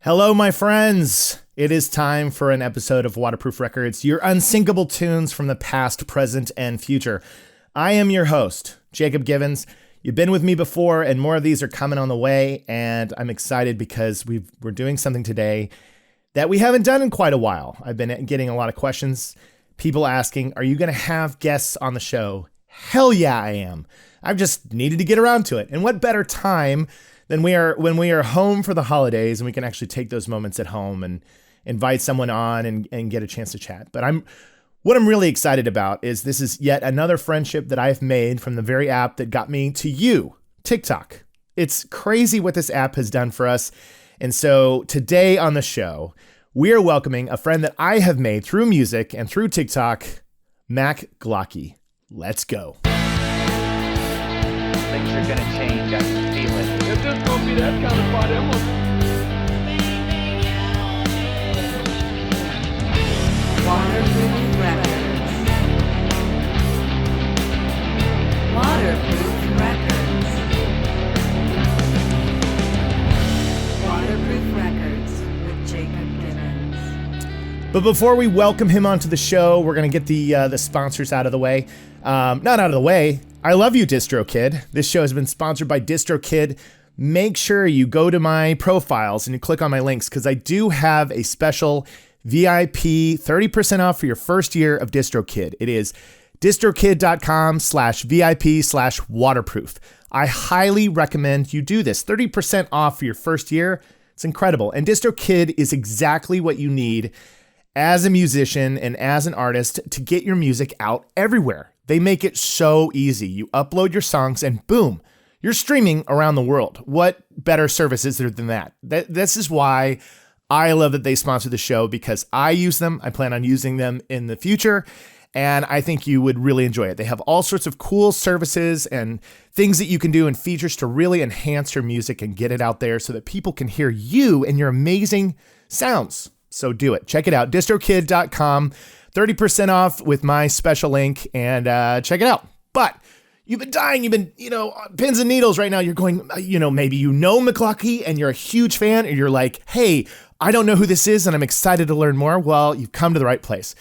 Hello, my friends. It is time for an episode of Waterproof Records, your unsinkable tunes from the past, present, and future. I am your host, Jacob Givens. You've been with me before, and more of these are coming on the way, and I'm excited because we're doing something today that we haven't done in quite a while. I've been getting a lot of questions, people asking, are you going to have guests on the show? Hell yeah, I am. I've just needed to get around to it. And what better time than when we are home for the holidays and we can actually take those moments at home and invite someone on and get a chance to chat. But what I'm really excited about is this is yet another friendship that I've made from the very app that got me to you, TikTok. It's crazy what this app has done for us. And so today on the show, we are welcoming a friend that I have made through music and through TikTok, Mac Glocky. Let's go. Things are gonna change, I can feel it. If this gonna be that kind of party, I'm gonna... Waterproof Records. Waterproof Records. Waterproof Records with Jacob Givens. But before we welcome him onto the show, we're going to get the sponsors out of the way. Not out of the way. I love you, DistroKid. This show has been sponsored by DistroKid. Make sure you go to my profiles and you click on my links because I do have a special VIP 30% off for your first year of DistroKid. It is distrokid.com/VIP/waterproof. I highly recommend you do this. 30% off for your first year. It's incredible. And DistroKid is exactly what you need as a musician and as an artist to get your music out everywhere. They make it so easy. You upload your songs and boom, you're streaming around the world. What better service is there than that? This is why I love that they sponsor the show because I use them. I plan on using them in the future, and I think you would really enjoy it. They have all sorts of cool services and things that you can do and features to really enhance your music and get it out there so that people can hear you and your amazing sounds. So do it. Check it out. distrokid.com. 30% off with my special link and check it out. But you've been dying. You've been, pins and needles right now. You're going, maybe McGlocky and you're a huge fan or you're like, hey, I don't know who this is and I'm excited to learn more. Well, you've come to the right place.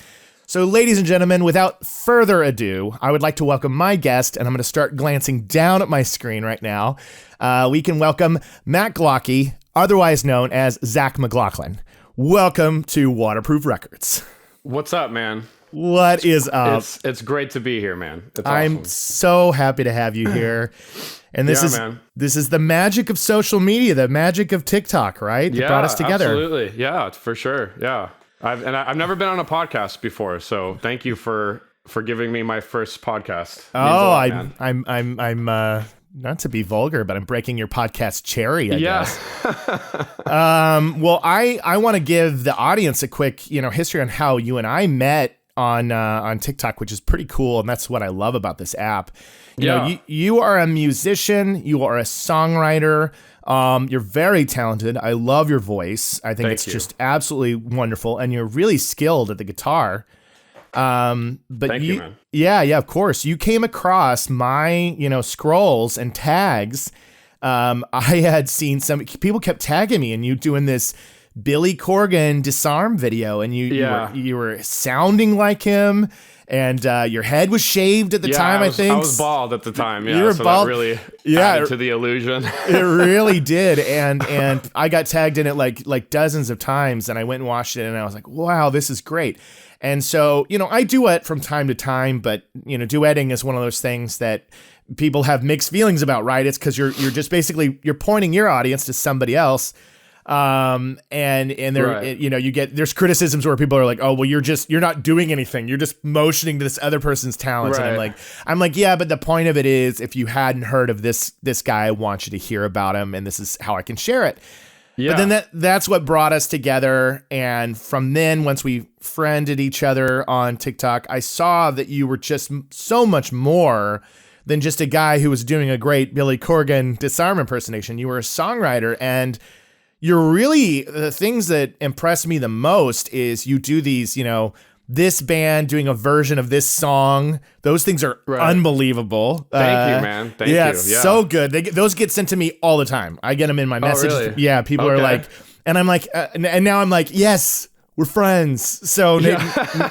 So ladies and gentlemen, without further ado, I would like to welcome my guest and I'm going to start glancing down at my screen right now. We can welcome Mac Glocky, otherwise known as Zach McLaughlin. Welcome to Waterproof Records. What's up, man? What is up? It's great to be here, man. It's I'm awesome. so happy to have you here. And this is the magic of social media, the magic of TikTok, right? That brought us together. Absolutely. Yeah, for sure. Yeah. I've never been on a podcast before, so thank you for giving me my first podcast. I'm not to be vulgar, but I'm breaking your podcast cherry, I guess. Well, I want to give the audience a quick, history on how you and I met on TikTok, which is pretty cool. And that's what I love about this app. You are a musician, you are a songwriter. You're very talented. I love your voice. I think it's just absolutely wonderful. And you're really skilled at the guitar. But Thank you, man. Yeah, of course. You came across my, scrolls and tags. I had seen some people kept tagging me and you doing this Billy Corgan Disarm video and you were sounding like him and your head was shaved at the time, I think. I was bald at the time. Yeah, you were so bald. That really added to the illusion. It really did. And I got tagged in it like dozens of times and I went and watched it and I was like, wow, this is great. And so, I duet from time to time, but, duetting is one of those things that people have mixed feelings about, right? It's because you're just basically, you're pointing your audience to somebody else. And there, right. There's criticisms where people are like, oh, well, you're not doing anything. You're just motioning to this other person's talents. Right. And I'm like, yeah, but the point of it is if you hadn't heard of this guy, I want you to hear about him. And this is how I can share it. Yeah. But then that's what brought us together. And from then, once we friended each other on TikTok, I saw that you were just so much more than just a guy who was doing a great Billy Corgan Disarm impersonation. You were a songwriter, and you're really, the things that impress me the most is you do these, this band doing a version of this song. Those things are unbelievable. Thank you, man. Thank you. Yeah, so good. Those get sent to me all the time. I get them in my messages. Really? Yeah, people are like, And I'm like, and now I'm like, yes, we're friends. So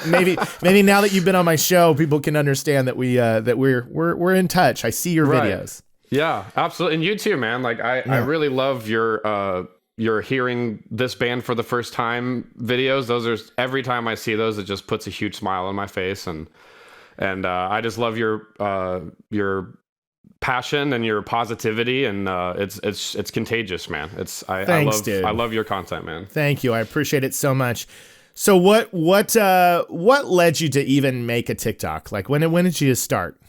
maybe now that you've been on my show, people can understand that we're in touch. I see your videos. Yeah, absolutely. And you too, man. Like I really love your hearing this band for the first time videos. Those are, every time I see those, it just puts a huge smile on my face. And I just love your passion and your positivity, and it's contagious, man. Thanks, dude. I love your content, man. Thank you. I appreciate it so much. So what led you to even make a TikTok? Like when did you start?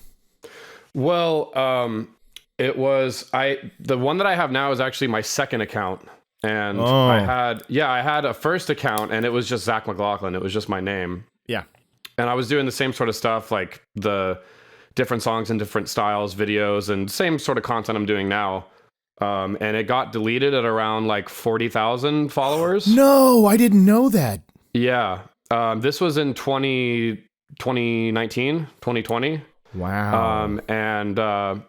Well, it was the one that I have now is actually my second account. And I had a first account, and it was just Zach McLaughlin. It was just my name. Yeah. And I was doing the same sort of stuff, like the different songs and different styles, videos, and same sort of content I'm doing now. And it got deleted at around like 40,000 followers. No, I didn't know that. Yeah. This was in 2019, 2020. Wow. And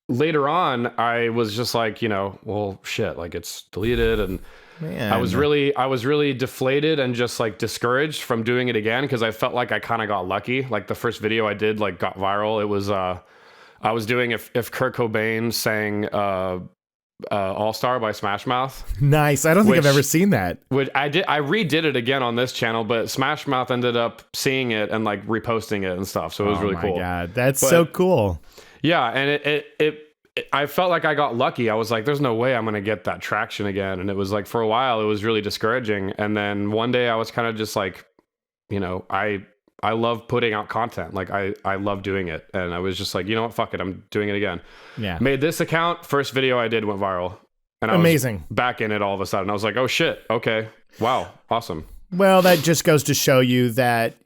later on, I was just like, well, shit, like it's deleted. And Man. I was really deflated and just like discouraged from doing it again, because I felt like I kind of got lucky. Like the first video I did like got viral. It was I was doing if Kurt Cobain sang All Star by Smash Mouth. Nice. I don't think I've ever seen that. Which I redid it again on this channel, but Smash Mouth ended up seeing it and like reposting it and stuff. So it was really cool. Oh my God, that's so cool. Yeah, and I felt like I got lucky. I was like, there's no way I'm going to get that traction again. And it was like, for a while, it was really discouraging. And then one day I was kind of just like, I love putting out content. Like I love doing it. And I was just like, you know what? Fuck it. I'm doing it again. Yeah. Made this account. First video I did went viral. And I was back in it all of a sudden. I was like, oh shit. Okay. Wow. Awesome. Well, that just goes to show you that,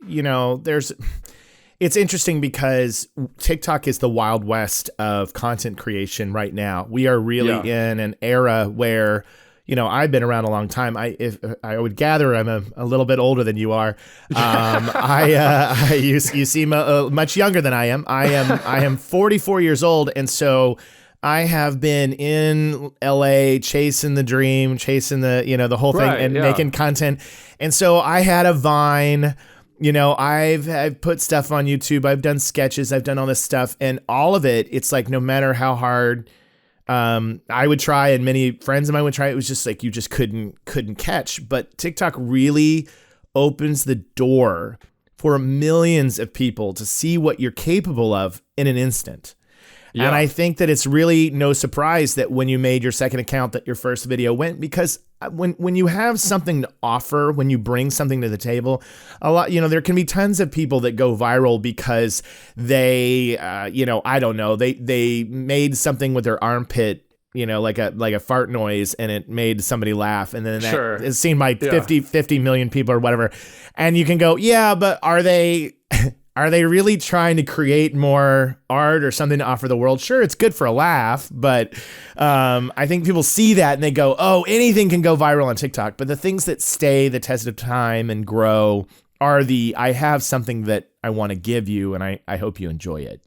it's interesting because TikTok is the Wild West of content creation right now. We are really in an era where, I've been around a long time. I would gather I'm a little bit older than you are. You seem much younger than I am. I am 44 years old, and so I have been in LA chasing the dream, chasing the whole thing, and making content. And so I had a Vine. I've put stuff on YouTube. I've done sketches. I've done all this stuff, and all of it. It's like no matter how hard I would try, and many friends of mine would try, it was just like you just couldn't catch. But TikTok really opens the door for millions of people to see what you're capable of in an instant. Yeah. And I think that it's really no surprise that when you made your second account that your first video went, because when you have something to offer, when you bring something to the table, a lot, there can be tons of people that go viral because they, I don't know, they made something with their armpit, like a fart noise, and it made somebody laugh, and then that is seen by 50 million people or whatever. And you can go, yeah, but are they really trying to create more art or something to offer the world? Sure, it's good for a laugh, but I think people see that and they go, oh, anything can go viral on TikTok. But the things that stay the test of time and grow are I have something that I want to give you, and I hope you enjoy it,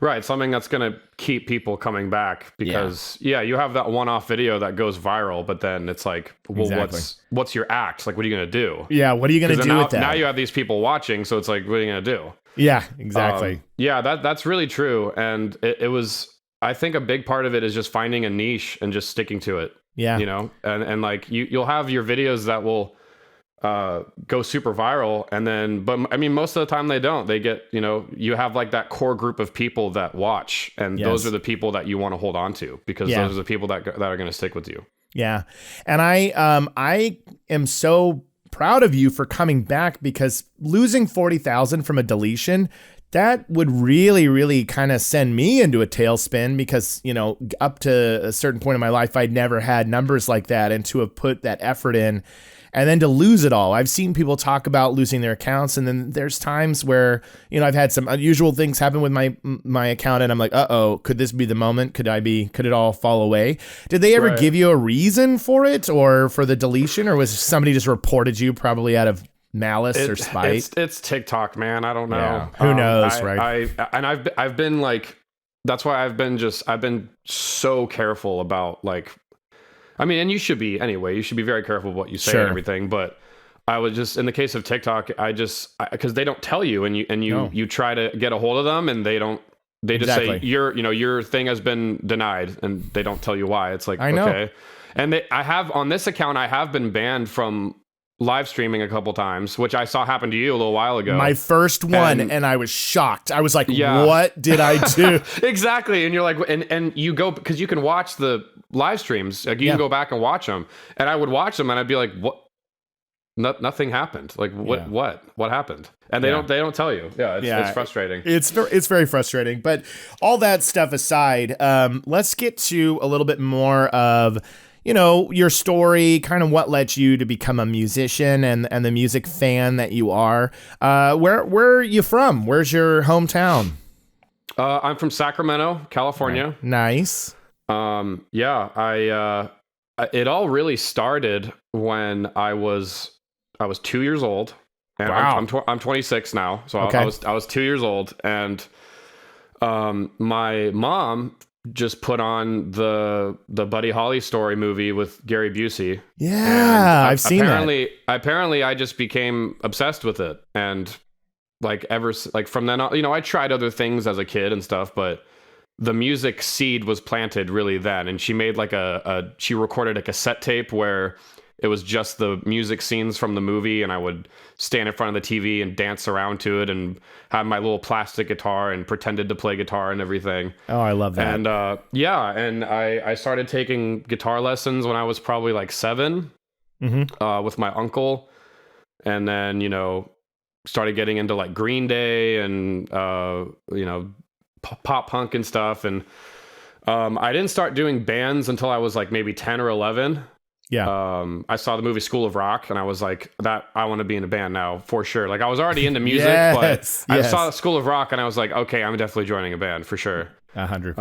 Right, something that's going to keep people coming back, because you have that one-off video that goes viral, but then it's like, well, what's your act? Like, what are you going to do? Yeah, what are you going to do with that? Now you have these people watching, so it's like, what are you going to do? Yeah, exactly. That's really true, and it was, I think a big part of it is just finding a niche and just sticking to it. Yeah, and like you'll have your videos that will go super viral, and then, but I mean, most of the time they don't. They get, you have like that core group of people that watch, and those are the people that you want to hold on to, because those are the people that are going to stick with you. Yeah. And I am so proud of you for coming back, because losing 40,000 from a deletion, that would really, really kind of send me into a tailspin, because, up to a certain point in my life, I'd never had numbers like that, and to have put that effort in and then to lose it all. I've seen people talk about losing their accounts, and then there's times where, I've had some unusual things happen with my account, and I'm like, uh-oh, could this be the moment? Could it all fall away? Did they ever give you a reason for it, or for the deletion, or was somebody just reported you probably out of malice or spite? It's TikTok, man. I don't know. Yeah. Who knows, right? I've been like, that's why I've been so careful about like I mean, and you should be anyway. You should be very careful what you say Sure. and everything. But I was just in the case of TikTok, because they don't tell you, and No. you try to get a hold of them, and they don't. They just say Exactly. your thing has been denied, and they don't tell you why. It's like, I know. okay. And I have on this account, I have been banned from live streaming a couple times, which I saw happen to you a little while ago. My first one, And- and I was shocked. I was like, Yeah. what did I do? Exactly. And you're like, and you go, because you can watch the live streams, like you Yeah. can go back and watch them, and I would watch them and I'd be like, what? Nothing happened. Like Yeah. what happened? And they don't tell you. Yeah. It's frustrating. It's very frustrating. But all that stuff aside, let's get to a little bit more of, your story, kind of what led you to become a musician and the music fan that you are. Where are you from? Where's your hometown? I'm from Sacramento, California. Nice. Yeah, it all really started when I was 2 years old, and Wow. I'm 26 now, so Okay. I was 2 years old, and my mom just put on the Buddy Holly story movie with Gary Busey. Yeah, I've seen that. Apparently, I just became obsessed with it, and from then on, I tried other things as a kid and stuff, but the music seed was planted really then. And she made like she recorded a cassette tape where it was just the music scenes from the movie, and I would stand in front of the TV and dance around to it and have my little plastic guitar and pretended to play guitar and everything. Oh, I love that. And and I started taking guitar lessons when I was probably like 7 with my uncle, and then started getting into like Green Day and pop punk and stuff. And I didn't start doing bands until I was like maybe 10 or 11. Yeah. I saw the movie School of Rock, and I was like, that I want to be in a band now for sure. Like I was already into music, Yes, but I yes. saw School of Rock and I was like, okay, I'm definitely joining a band for sure. 100%.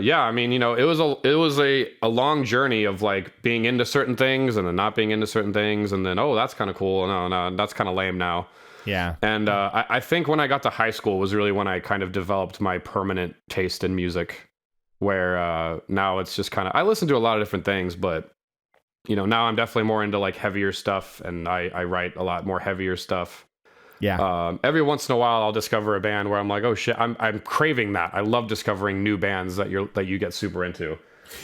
I mean, it was a long journey of like being into certain things and then not being into certain things, and then that's kind of cool. No, that's kind of lame now. Yeah. And I think when I got to high school was really when I kind of developed my permanent taste in music, where now it's just kind of, I listen to a lot of different things, but now I'm definitely more into like heavier stuff, and I write a lot more heavier stuff. Yeah. Every once in a while I'll discover a band where I'm like, oh shit, I'm craving that. I love discovering new bands that you get super into.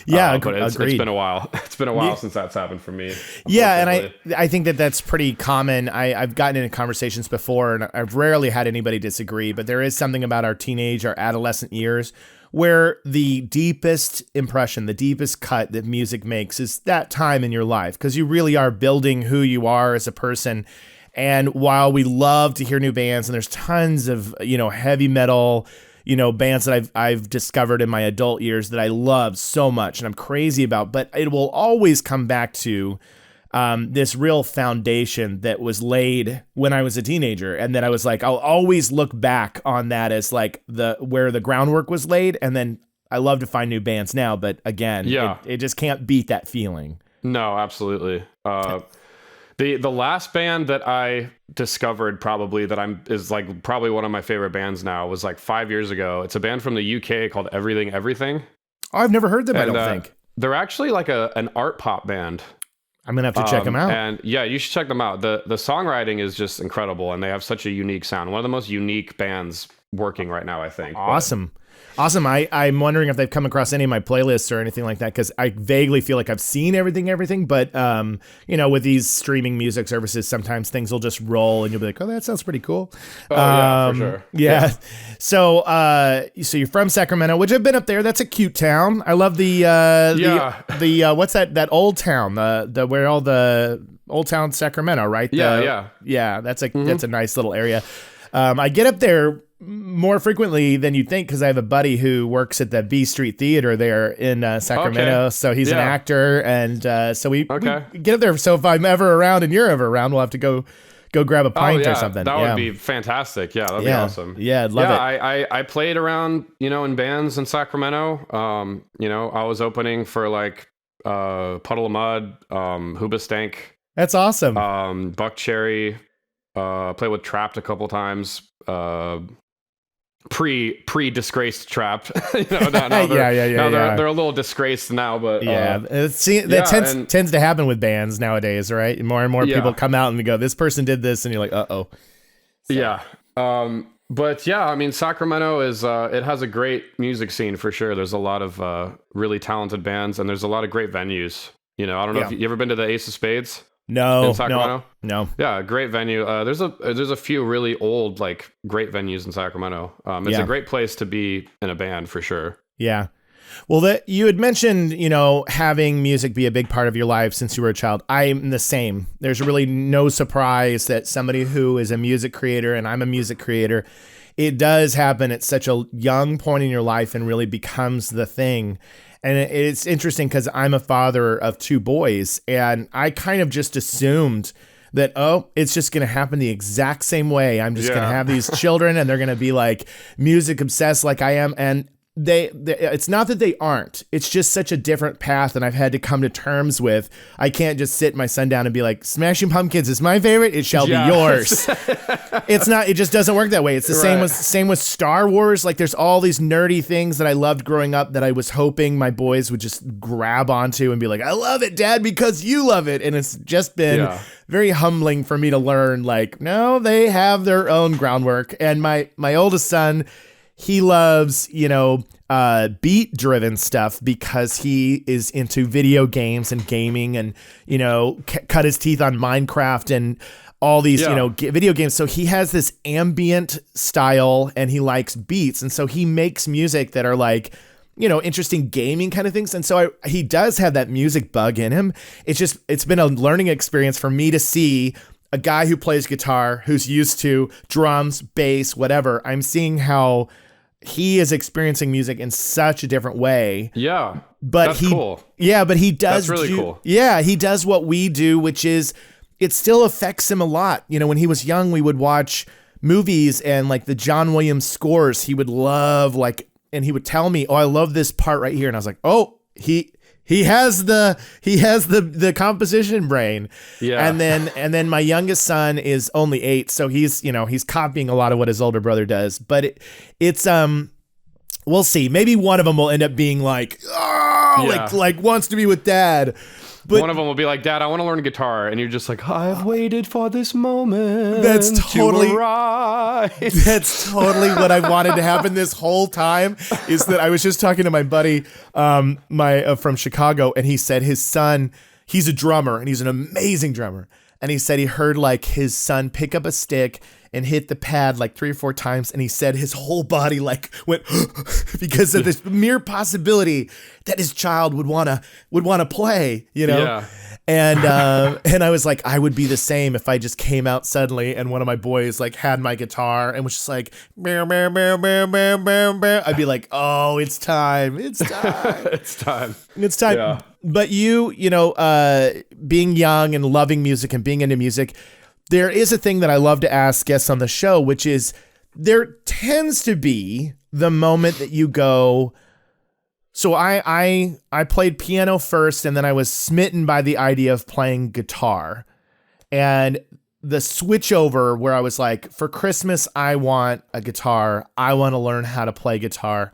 Yeah, but it's agreed. been a while. It's been a while since that's happened for me. Yeah, and unfortunately. I think that's pretty common. I've gotten into conversations before, and I've rarely had anybody disagree, but there is something about our teenage, our adolescent years where the deepest impression, the deepest cut that music makes is that time in your life, because you really are building who you are as a person. And while we love to hear new bands, and there's tons of, heavy metal, bands that I've discovered in my adult years that I love so much and I'm crazy about, but it will always come back to this real foundation that was laid when I was a teenager. And then I was like, I'll always look back on that as like where the groundwork was laid. And then I love to find new bands now, but again, it just can't beat that feeling. No, absolutely. The last band that I discovered probably is like probably one of my favorite bands now was like 5 years ago. It's a band from the UK called Everything Everything. Oh, I've never heard them, I don't think. They're actually like an art pop band. I'm going to have to check them out. And yeah, you should check them out. The songwriting is just incredible, and they have such a unique sound. One of the most unique bands working right now, I think. Awesome. I'm wondering if they've come across any of my playlists or anything like that, because I vaguely feel like I've seen everything. But, with these streaming music services, sometimes things will just roll and you'll be like, oh, that sounds pretty cool. Oh, yeah, for sure. Yeah. So you're from Sacramento, which I've been up there. That's a cute town. I love the what's that old town, the where all the Old Town Sacramento, right? Yeah. That's a nice little area. I get up there more frequently than you'd think, because I have a buddy who works at the B Street Theater there in Sacramento. Okay. So he's an actor, and so we Okay. get up there. So if I'm ever around and you're ever around, we'll have to go grab a pint or something. That would be fantastic. Yeah, that'd be awesome. Yeah, I'd love it. I played around, in bands in Sacramento. I was opening for like Puddle of Mud, Hoobastank, That's awesome. Buck Cherry. Played with Trapped a couple times. pre-disgraced trapped. Now they're a little disgraced now, but that tends to happen with bands nowadays, right? More and more people come out and go, this person did this, and you're like, uh-oh. Yeah. But yeah, I mean, Sacramento is it has a great music scene for sure. There's a lot of really talented bands, and there's a lot of great venues. I don't know if you ever been to the Ace of Spades. No, in Sacramento? No. Yeah, great venue. There's a few really old, like, great venues in Sacramento. It's a great place to be in a band for sure. Yeah. Well, you had mentioned, having music be a big part of your life since you were a child. I'm the same. There's really no surprise that somebody who is a music creator, and I'm a music creator, it does happen at such a young point in your life and really becomes the thing. And it's interesting because I'm a father of 2 boys, and I kind of just assumed that, it's just going to happen the exact same way. I'm just going to have these children, and they're going to be like music obsessed like I am. And they it's not that they aren't. It's just such a different path, and I've had to come to terms with. I can't just sit my son down and be like, Smashing Pumpkins is my favorite. It shall be yours. It's not. It just doesn't work that way. It's the same with Star Wars. Like, there's all these nerdy things that I loved growing up that I was hoping my boys would just grab onto and be like, I love it, Dad, because you love it. And it's just been very humbling for me to learn, like, no, they have their own groundwork. And my oldest son, he loves, beat driven stuff because he is into video games and gaming and, cut his teeth on Minecraft and all these, video games. So he has this ambient style and he likes beats. And so he makes music that are like, interesting gaming kind of things. And so he does have that music bug in him. It's been a learning experience for me to see a guy who plays guitar, who's used to drums, bass, whatever. I'm seeing how he is experiencing music in such a different way. Yeah. But that's cool. Yeah, but he does. That's really cool. Yeah, he does what we do, which is it still affects him a lot. When he was young, we would watch movies and like the John Williams scores he would love, and he would tell me, I love this part right here. And I was like, he has the composition brain. Yeah. And then my youngest son is only 8, so he's copying a lot of what his older brother does. But it's we'll see. Maybe one of them will end up being like wants to be with Dad. But one of them will be like, Dad, I want to learn guitar. And you're just like, I've waited for this moment That's totally to arise. That's totally what I wanted to happen this whole time, is that I was just talking to my buddy from Chicago, and he said his son, he's a drummer, and he's an amazing drummer. And he said he heard like his son pick up a stick and hit the pad like 3 or 4 times, and he said his whole body like went because of this mere possibility that his child would wanna play, Yeah. And I was like, I would be the same if I just came out suddenly and one of my boys like had my guitar and was just like, meow, meow, meow, meow, meow, meow, meow. I'd be like, oh, it's time. It's time. It's time. It's time. Yeah. But being young and loving music and being into music, there is a thing that I love to ask guests on the show, which is there tends to be the moment that you go, so I played piano first, and then I was smitten by the idea of playing guitar. And the switch over where I was like, for Christmas, I want a guitar. I want to learn how to play guitar.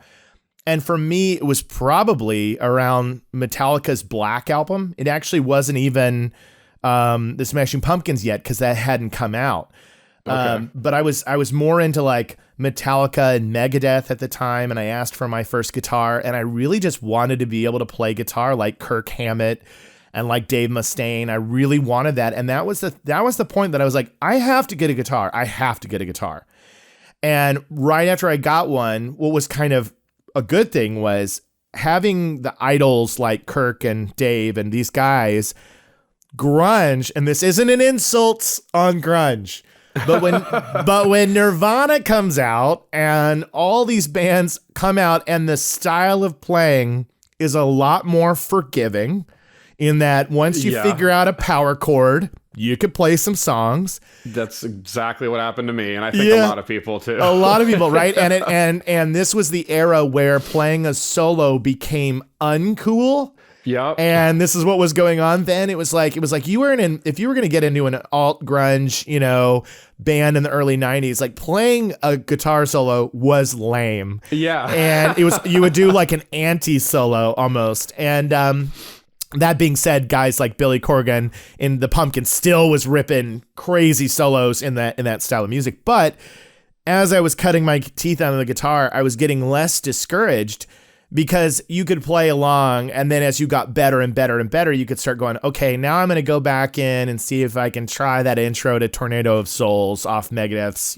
And for me, it was probably around Metallica's Black album. It actually wasn't even the Smashing Pumpkins yet, because that hadn't come out. Okay. But I was more into like Metallica and Megadeth at the time, and I asked for my first guitar, and I really just wanted to be able to play guitar like Kirk Hammett and like Dave Mustaine. I really wanted that, and that was the point that I was like, I have to get a guitar. I have to get a guitar. And right after I got one, what was kind of a good thing was having the idols like Kirk and Dave and these guys. Grunge, and this isn't an insult on grunge, but when Nirvana comes out and all these bands come out and the style of playing is a lot more forgiving, in that once you figure out a power chord, you could play some songs. That's exactly what happened to me, and I think a lot of people too. A lot of people, right? And this was the era where playing a solo became uncool. Yep. And this is what was going on then. It was like you were if you were going to get into an alt grunge, band in the early 90s, like playing a guitar solo was lame. Yeah. And you would do like an anti solo almost. And that being said, guys like Billy Corgan in the Pumpkins still was ripping crazy solos in that style of music. But as I was cutting my teeth on the guitar, I was getting less discouraged because you could play along, and then as you got better and better and better, you could start going, okay, now I'm going to go back in and see if I can try that intro to Tornado of Souls off Megadeth's,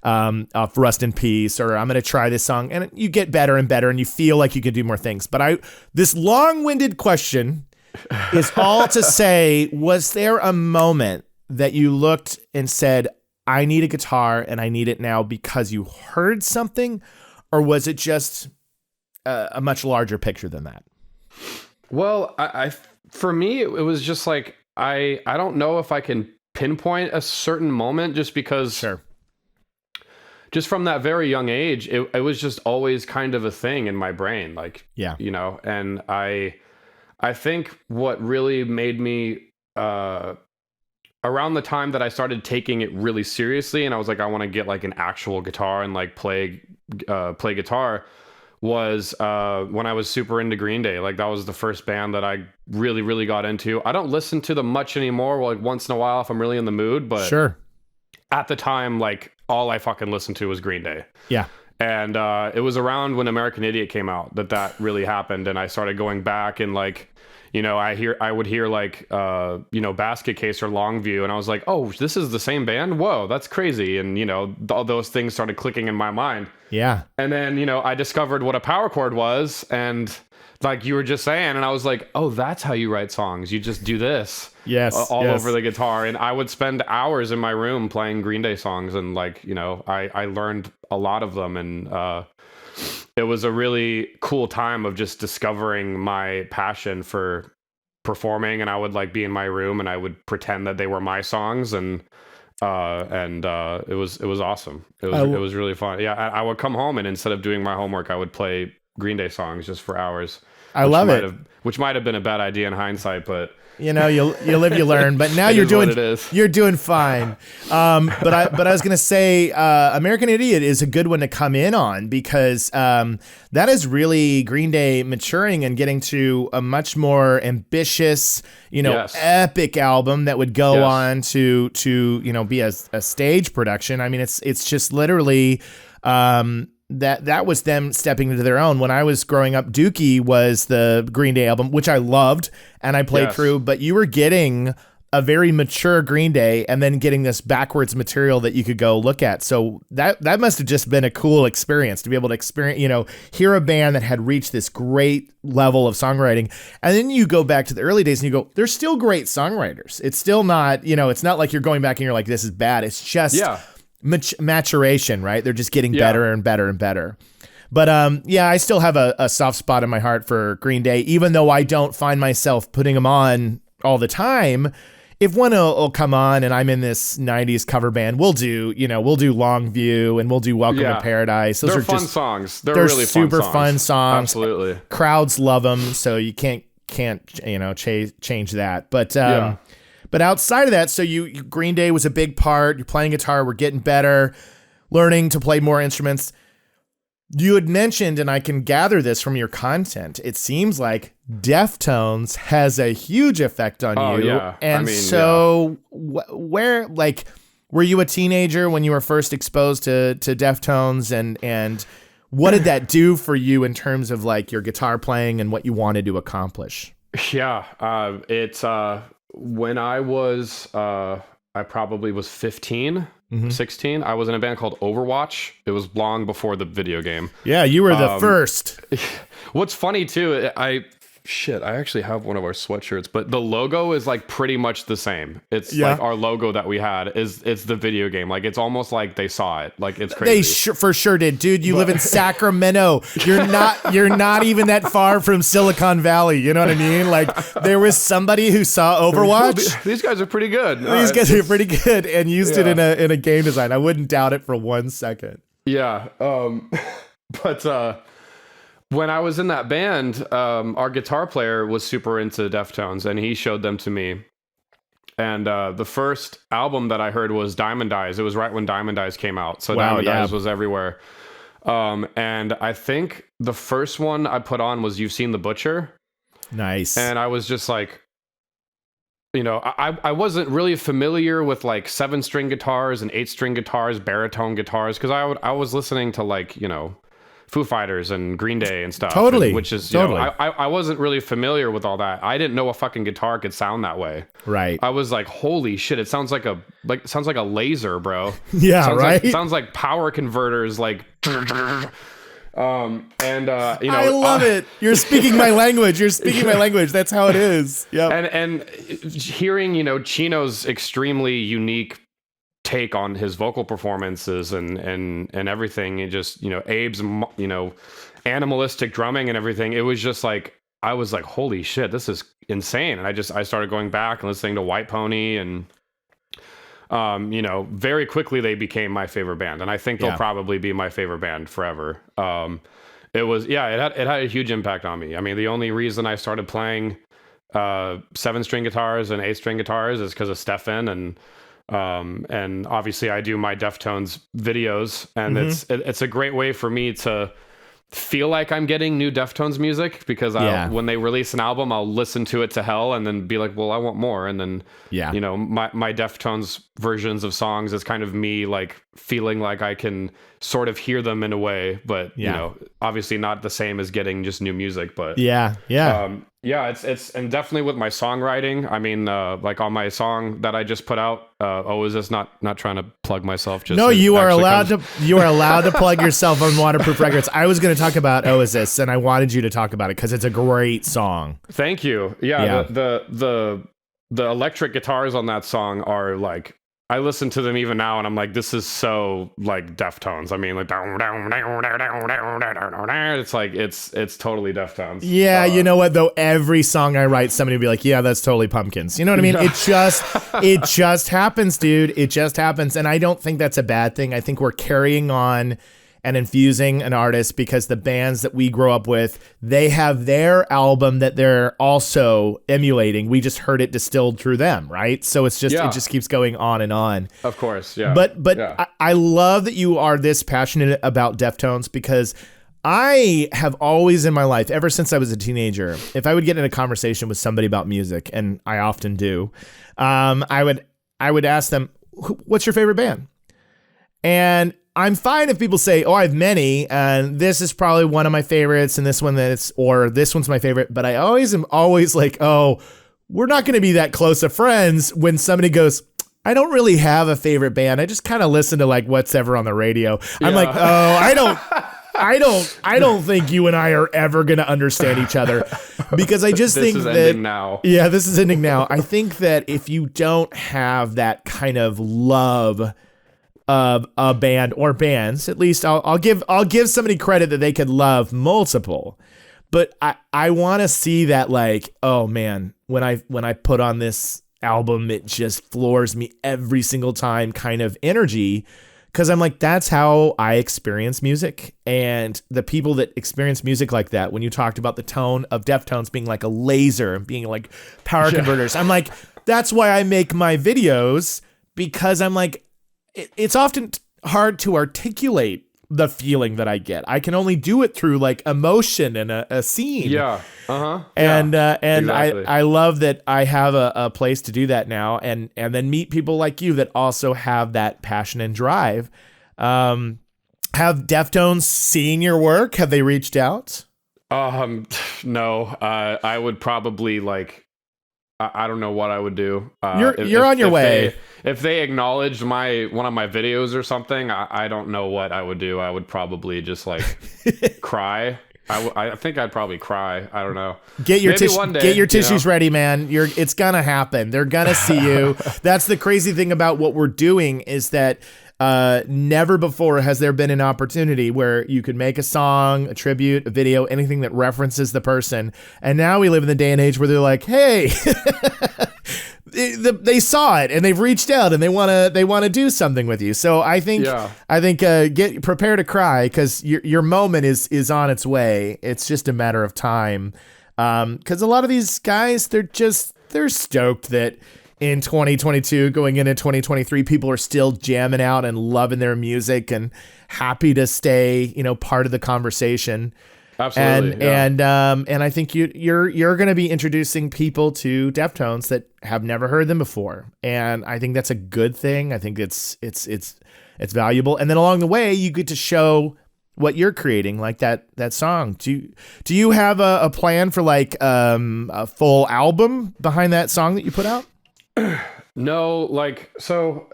off Rust in Peace, or I'm going to try this song, and you get better and better, and you feel like you can do more things. But this long-winded question is all to say, was there a moment that you looked and said, I need a guitar and I need it now because you heard something, or was it just a much larger picture than that? Well, I for me, it was just like, I don't know if I can pinpoint a certain moment, just because Sure. Just from that very young age, it was just always kind of a thing in my brain. Like, Yeah. And I think what really made me, around the time that I started taking it really seriously, and I was like, I want to get like an actual guitar and like play guitar, was when I was super into Green Day. Like, that was the first band that I really, really got into. I don't listen to them much anymore, like once in a while if I'm really in the mood, but Sure. at the time, like, all I fucking listened to was Green Day. Yeah. And it was around when American Idiot came out that really happened, and I started going back and like, I would hear like, Basket Case or Longview, and I was like, oh, this is the same band? Whoa, that's crazy. And, all those things started clicking in my mind. Yeah. And then, I discovered what a power chord was, and like you were just saying, and I was like, oh, that's how you write songs. You just do this. Yes. All over the guitar. And I would spend hours in my room playing Green Day songs, and like, I learned a lot of them, and it was a really cool time of just discovering my passion for performing. And I would like be in my room and I would pretend that they were my songs, and it was awesome. It was really fun. Yeah, I would come home, and instead of doing my homework, I would play Green Day songs just for hours. I love it. Which might have been a bad idea in hindsight, but you live, you learn. But now you're doing fine. But I was gonna say, American Idiot is a good one to come in on, because that is really Green Day maturing and getting to a much more ambitious, Yes. epic album that would go on to be a stage production. I mean, it's just literally. That was them stepping into their own. When I was growing up, Dookie was the Green Day album, which I loved and I played through, but you were getting a very mature Green Day and then getting this backwards material that you could go look at. So that must have just been a cool experience to be able to experience, hear a band that had reached this great level of songwriting. And then you go back to the early days and you go, they're still great songwriters. It's still not, it's not like you're going back and you're like, this is bad. It's just maturation, right? They're just getting better and better and better. But I still have a soft spot in my heart for Green Day, even though I don't find myself putting them on all the time. If one will come on and I'm in this 90s cover band, we'll do Longview and we'll do Welcome to Paradise. Those they're are fun just songs. They're really super fun songs. Absolutely. Crowds love them, so you can't change that. But outside of that, so you Green Day was a big part. You're playing guitar. We're getting better, learning to play more instruments. You had mentioned, and I can gather this from your content, it seems like Deftones has a huge effect on you. Yeah. And where, like, were you a teenager when you were first exposed to Deftones, and what did that do for you in terms of like your guitar playing and what you wanted to accomplish? Yeah, it's when I was I probably was 15, 16. I was in a band called Overwatch. It was long before the video game. Yeah, you were the first. What's funny too, I actually have one of our sweatshirts, but the logo is like pretty much the same. It's like our logo that we had it's the video game. Like, it's almost like they saw it. Like, it's crazy. They for sure did, dude. You live in Sacramento. You're not even that far from Silicon Valley. You know what I mean? Like, there was somebody who saw Overwatch. These guys are pretty good. These guys are pretty good, and used it in a game design. I wouldn't doubt it for 1 second. Yeah. But when I was in that band, our guitar player was super into Deftones, and he showed them to me. And the first album that I heard was Diamond Eyes. It was right when Diamond Eyes came out, so Wow, Diamond yeah. Eyes was everywhere. And I think the first one I put on was You've Seen the Butcher. Nice. And I was just like, you know, I wasn't really familiar with like 7-string guitars and 8-string guitars, baritone guitars, because I was listening to like, you know, Foo Fighters and Green Day and stuff. Totally. Which is, Totally. you know, I wasn't really familiar with all that. I didn't know a fucking guitar could sound that way. Right. I was like, holy shit, it sounds like a laser, bro. Yeah, sounds right? Like, sounds like power converters, like you know, I love it. You're speaking my language. You're speaking my language. That's how it is. Yeah. And hearing, you know, Chino's extremely unique take on his vocal performances and everything, and just, you know, Abe's, you know, animalistic drumming and everything, it was just like, I was like, holy shit, this is insane. And I started going back and listening to White Pony, and you know, very quickly they became my favorite band, and I think they'll probably be my favorite band forever. It was, it had a huge impact on me. I mean, the only reason I started playing 7-string guitars and 8-string guitars is because of Stefan, and obviously I do my Deftones videos, and it's a great way for me to feel like I'm getting new Deftones music, because when they release an album, I'll listen to it to hell and then be like, well, I want more. And then, you know, my Deftones versions of songs is kind of me like feeling like I can sort of hear them in a way, but you know, obviously not the same as getting just new music, but it's and definitely with my songwriting. I mean, like on my song that I just put out, Oasis, not trying to plug myself. Just no, you are allowed to plug yourself on Waterproof Records. I was going to talk about Oasis, and I wanted you to talk about it because it's a great song. Thank you. Yeah. The electric guitars on that song are like, I listen to them even now, and I'm like, this is so like Deftones. I mean, like, it's like it's totally Deftones. Yeah, you know what though? Every song I write, somebody will be like, "Yeah, that's totally Pumpkins." You know what I mean? It just happens, dude. It just happens, and I don't think that's a bad thing. I think we're carrying on and infusing an artist, because the bands that we grow up with, they have their album that they're also emulating. We just heard it distilled through them, right? So it's just it just keeps going on and on. Of course, yeah. But I love that you are this passionate about Deftones, because I have always in my life, ever since I was a teenager, if I would get in a conversation with somebody about music, and I often do, I would ask them, "What's your favorite band?" And I'm fine if people say, "Oh, I have many, and this is probably one of my favorites, and this one's my favorite." But I am always like, "Oh, we're not going to be that close of friends." When somebody goes, "I don't really have a favorite band. I just kind of listen to like what's ever on the radio." I'm like, "Oh, I don't think you and I are ever going to understand each other," because I just think that ending now. Yeah, this is ending now. I think that if you don't have that kind of love of a band or bands, at least I'll give somebody credit that they could love multiple, but I want to see that, like, oh man, when I put on this album, it just floors me every single time kind of energy, because I'm like, that's how I experience music. And the people that experience music like that, when you talked about the tone of Deftones being like a laser and being like power converters, I'm like, that's why I make my videos, because I'm like, it's often hard to articulate the feeling that I get. I can only do it through like emotion and a scene. Yeah. And exactly. I love that I have a place to do that now, and then meet people like you that also have that passion and drive. Have Deftones seen your work? Have they reached out? No. I would probably like, I don't know what I would do. You're on your way. If they acknowledged one of my videos or something, I don't know what I would do. I would probably just like cry. I think I'd probably cry. I don't know. Get your tissues ready, man. It's gonna happen. They're gonna see you. That's the crazy thing about what we're doing, is that never before has there been an opportunity where you could make a song, a tribute, a video, anything that references the person. And now we live in the day and age where they're like, hey, they saw it and they've reached out and they want to do something with you. So I think get prepare to cry, because your moment is on its way. It's just a matter of time. Because a lot of these guys, they're stoked that in 2022 going into 2023, people are still jamming out and loving their music and happy to stay, part of the conversation. Absolutely. And I think you're going to be introducing people to Deftones that have never heard them before. And I think that's a good thing. I think it's valuable. And then along the way, you get to show what you're creating, like that song. Do you have a plan for like a full album behind that song that you put out? No, so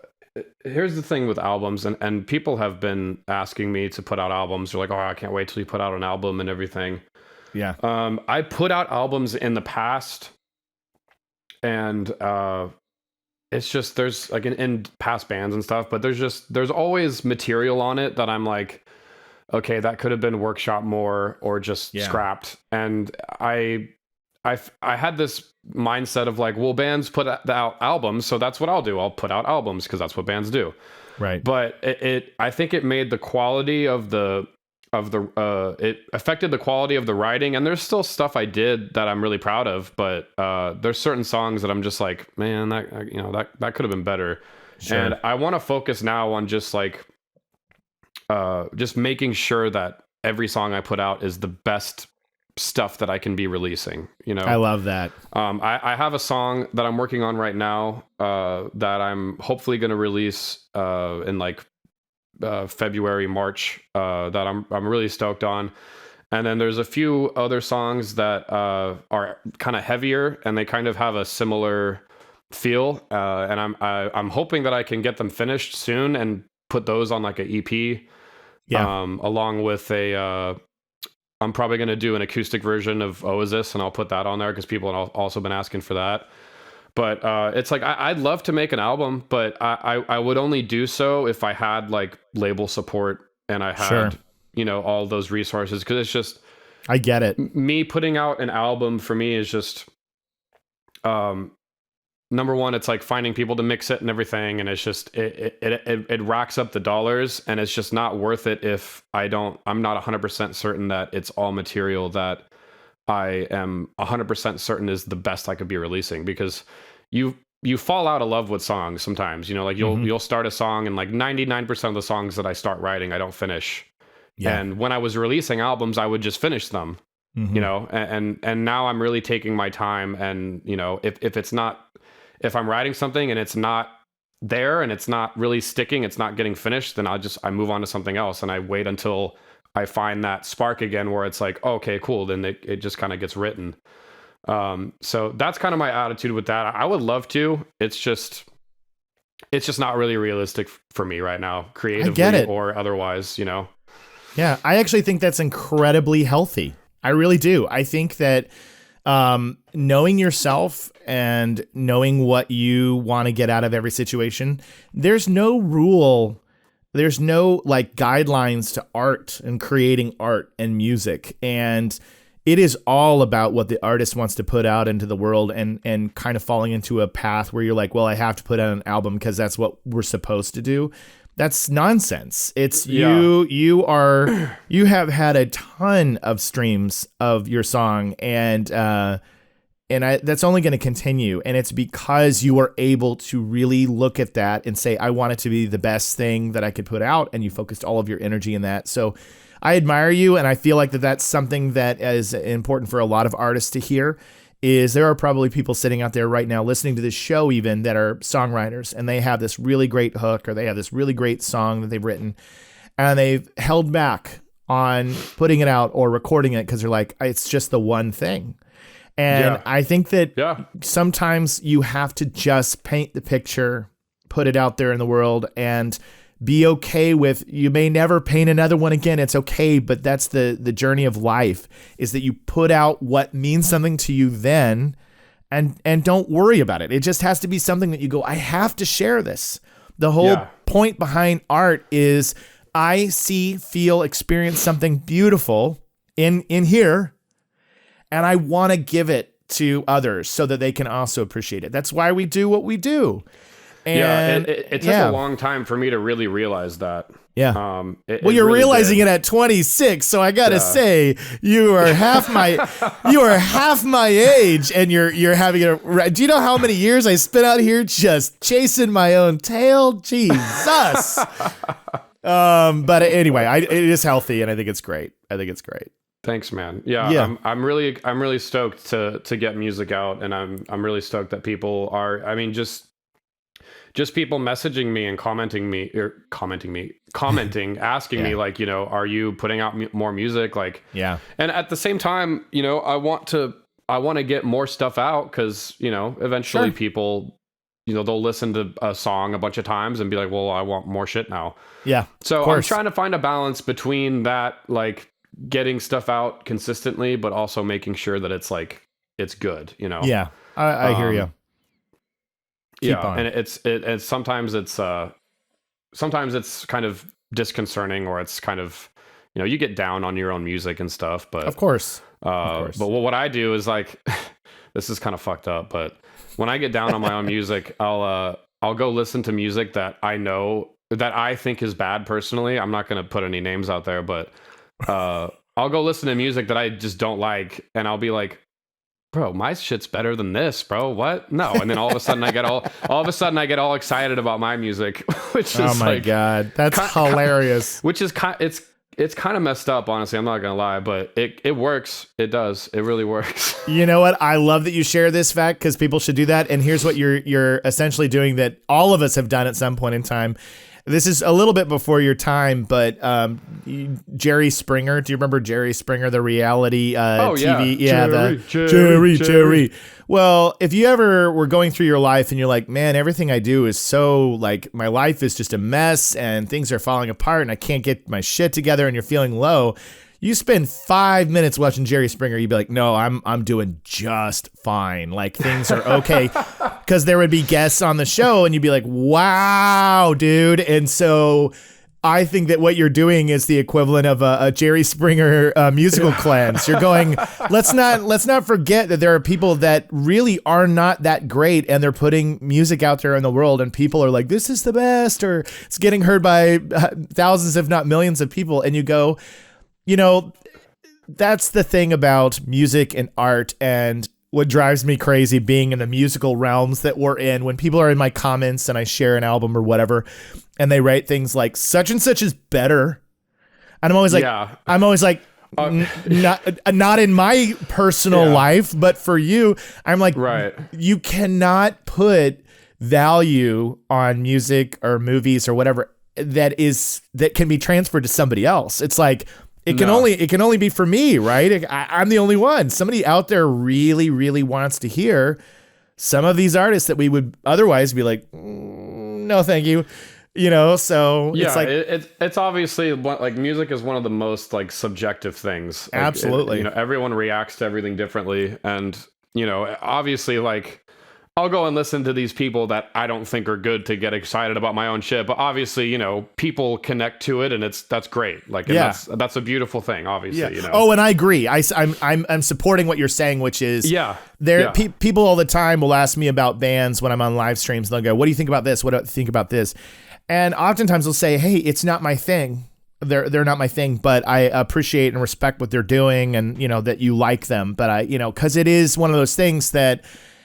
here's the thing with albums, and people have been asking me to put out albums. They're like, oh, I can't wait till you put out an album and everything. Yeah. I put out albums in the past, and it's just, there's like in past bands and stuff, but there's always material on it that I'm like, okay, that could have been workshop more or just scrapped. And I had this mindset of like, well, bands put out albums, so that's what I'll do. I'll put out albums because that's what bands do. Right. But I think it made the quality of it affected the quality of the writing. And there's still stuff I did that I'm really proud of, but there's certain songs that I'm just like, man, that could have been better. Sure. And I want to focus now on just like just making sure that every song I put out is the best stuff that I can be releasing. I love that. I have a song that I'm working on right now that I'm hopefully going to release in like February, March, that I'm really stoked on. And then there's a few other songs that are kind of heavier and they kind of have a similar feel. And I'm hoping that I can get them finished soon and put those on like an EP. Yeah. Along with I'm probably going to do an acoustic version of Oasis, and I'll put that on there because people have also been asking for that. But it's like, I'd love to make an album, but I would only do so if I had like label support and I had, all those resources. Because it's just, I get it. Me putting out an album for me is just, number one, it's like finding people to mix it and everything, and it's just it racks up the dollars, and it's just not worth it if I'm not 100% certain that it's all material that I am 100% certain is the best I could be releasing. Because you fall out of love with songs sometimes, like you'll start a song and like 99% of the songs that I start writing I don't finish. Yeah. And when I was releasing albums, I would just finish them. And now I'm really taking my time, and if I'm writing something and it's not there and it's not really sticking, it's not getting finished, then I move on to something else, and I wait until I find that spark again where it's like, okay, cool. Then it just kind of gets written. So that's kind of my attitude with that. I would love to. It's just not really realistic for me right now, creatively or otherwise, Yeah, I actually think that's incredibly healthy. I really do. I think that knowing yourself and knowing what you want to get out of every situation, there's no rule, there's no like guidelines to art and creating art and music. And it is all about what the artist wants to put out into the world, and kind of falling into a path where you're like, well, I have to put out an album because that's what we're supposed to do. That's nonsense. It's you have had a ton of streams of your song, and that's only going to continue. And it's because you are able to really look at that and say, I want it to be the best thing that I could put out. And you focused all of your energy in that. So I admire you. And I feel like that's something that is important for a lot of artists to hear. Is there are probably people sitting out there right now listening to this show even that are songwriters, and they have this really great hook or they have this really great song that they've written, and they've held back on putting it out or recording it because they're like, it's just the one thing. And I think that sometimes you have to just paint the picture, put it out there in the world, and be okay with, you may never paint another one again. It's okay. But that's the journey of life, is that you put out what means something to you then, and don't worry about it. It just has to be something that you go, I have to share this. The whole point behind art is I see, feel, experience something beautiful in here, and I want to give it to others so that they can also appreciate it. That's why we do what we do. And it took a long time for me to really realize that. Yeah. Well, you're really realizing did. it at 26, so I gotta say you are half my age, and you're having a. Do you know how many years I spent out here just chasing my own tail? Jesus. But anyway, it is healthy, and I think it's great. Thanks, man. Yeah. I'm really stoked to get music out, and I'm really stoked that people are. I mean, just people messaging me and commenting, asking me like, you know, are you putting out more music? Like, yeah. And at the same time, you know, I want to get more stuff out because, you know, eventually people, you know, they'll listen to a song a bunch of times and be like, well, I want more shit now. Yeah. So I'm trying to find a balance between that, like getting stuff out consistently, but also making sure that it's like, it's good, you know? Yeah. I hear you. And it's sometimes it's kind of disconcerting, or it's kind of, you know, you get down on your own music and stuff, but of course. But what I do is like, this is kind of fucked up, but when I get down on my own music, I'll go listen to music that I know that I think is bad personally. I'm not going to put any names out there, but I'll go listen to music that I just don't like, and I'll be like, bro, my shit's better than this, bro. What? No. And then all of a sudden I get all excited about my music, which is oh my God, that's hilarious. Which is it's kind of messed up, honestly. I'm not gonna lie, but it works. It does. It really works. You know what? I love that you share this fact because people should do that. And here's what you're essentially doing that all of us have done at some point in time. This is a little bit before your time, but Jerry Springer. Do you remember Jerry Springer, the reality TV? Yeah, Jerry. Well, if you ever were going through your life and you're like, man, everything I do is so like my life is just a mess and things are falling apart and I can't get my shit together, and you're feeling low. You spend 5 minutes watching Jerry Springer, you'd be like, no, I'm doing just fine. Like things are okay. Because there would be guests on the show and you'd be like, wow, dude. And so I think that what you're doing is the equivalent of a Jerry Springer musical cleanse. You're going, let's not forget that there are people that really are not that great and they're putting music out there in the world and people are like, this is the best, or it's getting heard by thousands, if not millions of people. And you go, you know, that's the thing about music and art, and what drives me crazy being in the musical realms that we're in, when people are in my comments and I share an album or whatever, and they write things like such and such is better. And I'm always like, not in my personal life, but for you, I'm like, right. You cannot put value on music or movies or whatever that can be transferred to somebody else. It's like, it can only be for me, right? I'm the only one. Somebody out there really, really wants to hear some of these artists that we would otherwise be like, no, thank you. You know, so yeah, it's like it's obviously like music is one of the most like subjective things. Like, absolutely, you know, everyone reacts to everything differently, and you know, obviously, like I'll go and listen to these people that I don't think are good to get excited about my own shit. But obviously, you know, people connect to it, and that's great. Like, and that's a beautiful thing. Obviously, you know. Oh, and I agree. I'm supporting what you're saying, which is people all the time will ask me about bands when I'm on live streams. And they'll go, "What do you think about this? What do you think about this?" And oftentimes they'll say, "Hey, it's not my thing. They're not my thing, but I appreciate and respect what they're doing, and you know that you like them. But I, you know, because it is one of those things that."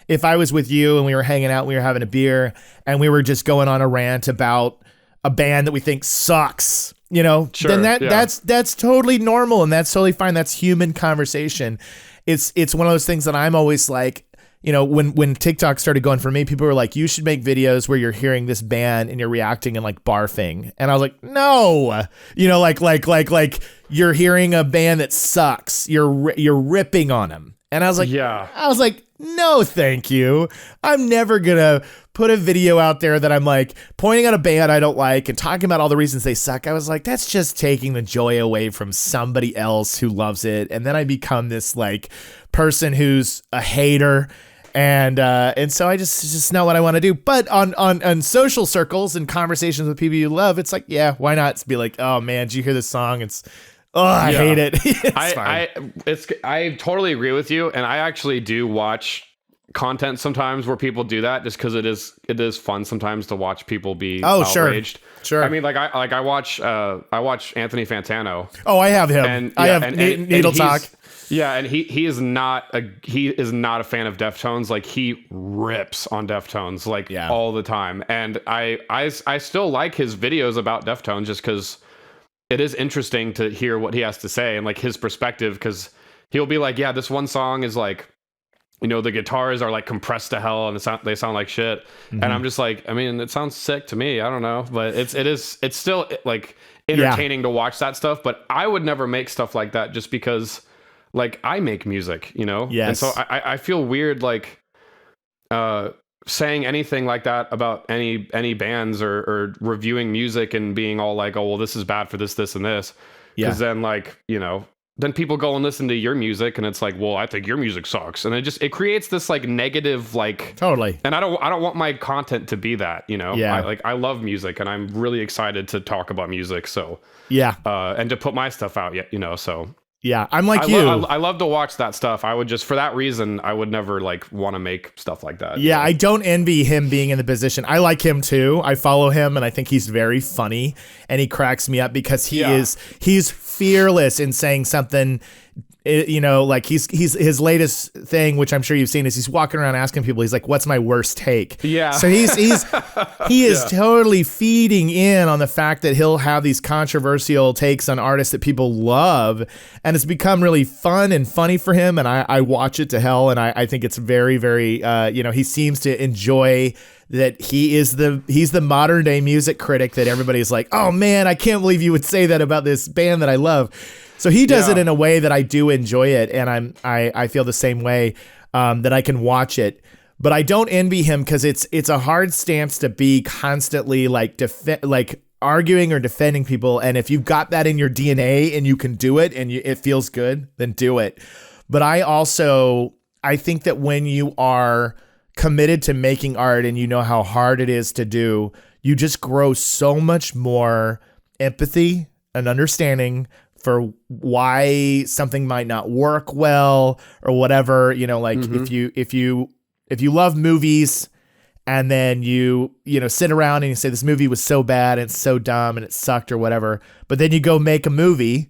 If I was with you and we were hanging out, and we were having a beer, and we were just going on a rant about a band that we think sucks, you know, then that's totally normal and that's totally fine. That's human conversation. It's one of those things that I'm always like, you know, when TikTok started going for me, people were like, you should make videos where you're hearing this band and you're reacting and like barfing. And I was like, no, you know, like you're hearing a band that sucks. You're ripping on them. And I was like, no, thank you. I'm never going to put a video out there that I'm like pointing out a band I don't like and talking about all the reasons they suck. I was like, that's just taking the joy away from somebody else who loves it. And then I become this like person who's a hater. And so it's just not what I want to do. But on social circles and conversations with people you love, it's like, yeah, why not? It's be like, oh man, did you hear this song? It's Oh, I Yeah. hate it. It's fine. I totally agree with you, and I actually do watch content sometimes where people do that just because it is fun sometimes to watch people be outraged. Sure. I mean, I watch Anthony Fantano. Oh, I have him. And I have and Needle Talk. Yeah, and he is not a fan of Deftones. Like, he rips on Deftones like all the time. And I still like his videos about Deftones just because it is interesting to hear what he has to say and like his perspective, because he'll be like, yeah, this one song is like, you know, the guitars are like compressed to hell and they sound like shit. And I'm just like, I mean, it sounds sick to me. I don't know, but it's still like entertaining to watch that stuff. But I would never make stuff like that just because like I make music, you know? Yes. And so I feel weird like saying anything like that about any bands or reviewing music and being all like, oh, well, this is bad for this, and this. Because then like, you know, then people go and listen to your music and it's like, well, I think your music sucks. And it creates this like negative, like, Totally. and I don't want my content to be that, you know? Yeah. I love music and I'm really excited to talk about music. So, Yeah. And to put my stuff out yet, you know, so. Yeah. I'm like I love to watch that stuff. I would just, for that reason, I would never like want to make stuff like that. Yeah, I don't envy him being in the position. I like him too. I follow him and I think he's very funny and he cracks me up because he's fearless in saying something, you know, like he's his latest thing, which I'm sure you've seen, is he's walking around asking people, he's like, what's my worst take? Yeah. So he is totally feeding in on the fact that he'll have these controversial takes on artists that people love. And it's become really fun and funny for him. And I watch it to hell. And I think it's very, very, you know, he seems to enjoy that he's the modern day music critic that everybody's like, oh man, I can't believe you would say that about this band that I love. So he does it in a way that I do enjoy it, and I feel the same way, that I can watch it. But I don't envy him because it's a hard stance to be constantly like arguing or defending people. And if you've got that in your DNA and you can do it and it feels good, then do it. But I think that when you are committed to making art and you know how hard it is to do, you just grow so much more empathy and understanding for why something might not work well or whatever, you know, like if you love movies and then you sit around and you say this movie was so bad and it's so dumb and it sucked or whatever, but then you go make a movie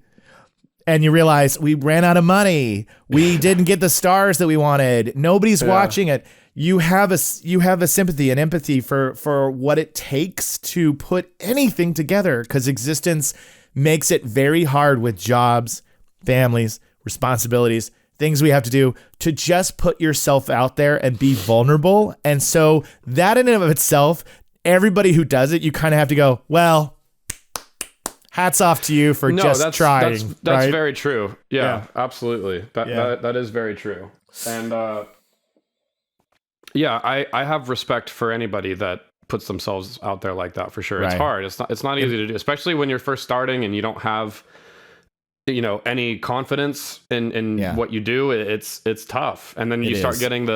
and you realize we ran out of money, we didn't get the stars that we wanted, nobody's watching it. You have a sympathy and empathy for what it takes to put anything together, because existence makes it very hard with jobs, families, responsibilities, things we have to do, to just put yourself out there and be vulnerable. And so that in and of itself, everybody who does it, you kind of have to go, well, hats off to you for trying. That's right? very true. Yeah, absolutely. That is very true. And I have respect for anybody that puts themselves out there like that, for sure. It's hard. It's not easy to do, especially when you're first starting and you don't have, you know, any confidence in what you do. It's tough. And then you start getting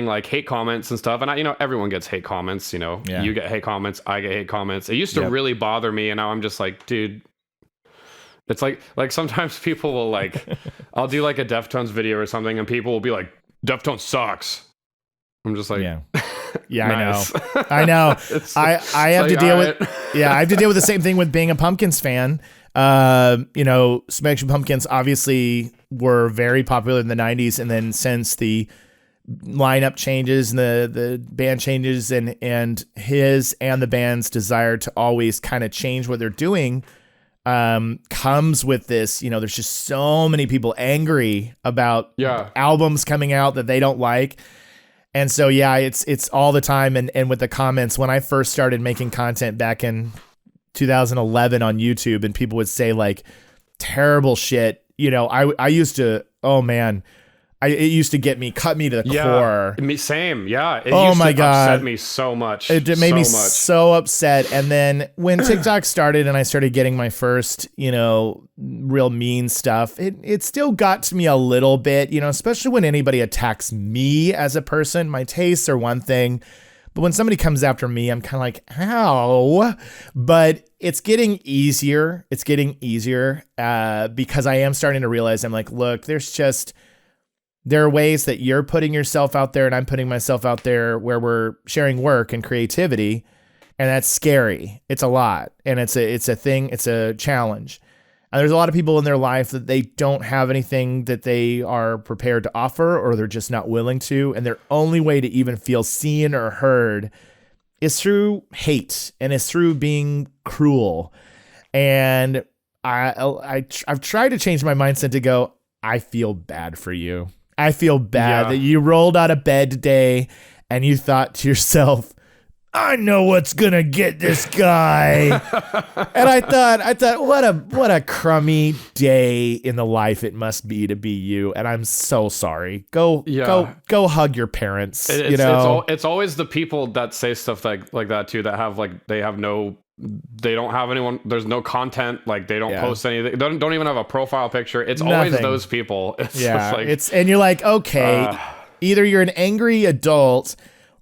like hate comments and stuff. And you know, everyone gets hate comments, you know, you get hate comments, I get hate comments. It used to really bother me. And now I'm just like, dude, it's like sometimes people will like, I'll do like a Deftones video or something and people will be like, Deftones sucks. I'm just like, nice. I know. I have to deal with I have to deal with the same thing with being a Pumpkins fan. You know, Smashing Pumpkins obviously were very popular in the 90s, and then since the lineup changes and the band changes and his and the band's desire to always kind of change what they're doing comes with this, you know, there's just so many people angry about albums coming out that they don't like. And so, it's all the time. And with the comments, when I first started making content back in 2011 on YouTube, and people would say like terrible shit, you know, I used to, oh man, it used to cut me to the core. Me, same. Yeah. It used to upset me so much. It made me so upset. And then when TikTok started and I started getting my first, you know, real mean stuff, it still got to me a little bit, you know, especially when anybody attacks me as a person. My tastes are one thing, But when somebody comes after me, I'm kind of like, how? But it's getting easier. It's getting easier because I am starting to realize, I'm like, look, there are ways that you're putting yourself out there and I'm putting myself out there where we're sharing work and creativity. And that's scary. It's a lot. And it's a thing. It's a challenge. And there's a lot of people in their life that they don't have anything that they are prepared to offer, or they're just not willing to. And their only way to even feel seen or heard is through hate, and it's through being cruel. And I've tried to change my mindset to go, I feel bad for you. I feel bad that you rolled out of bed today and you thought to yourself, I know what's gonna get this guy. And I thought, what a crummy day in the life it must be to be you. And I'm so sorry. Go hug your parents. It's always the people that say stuff like that too, that have they don't have anyone. There's no content. Like they don't post anything. Don't even have a profile picture. It's always those people. And you're like, okay, either you're an angry adult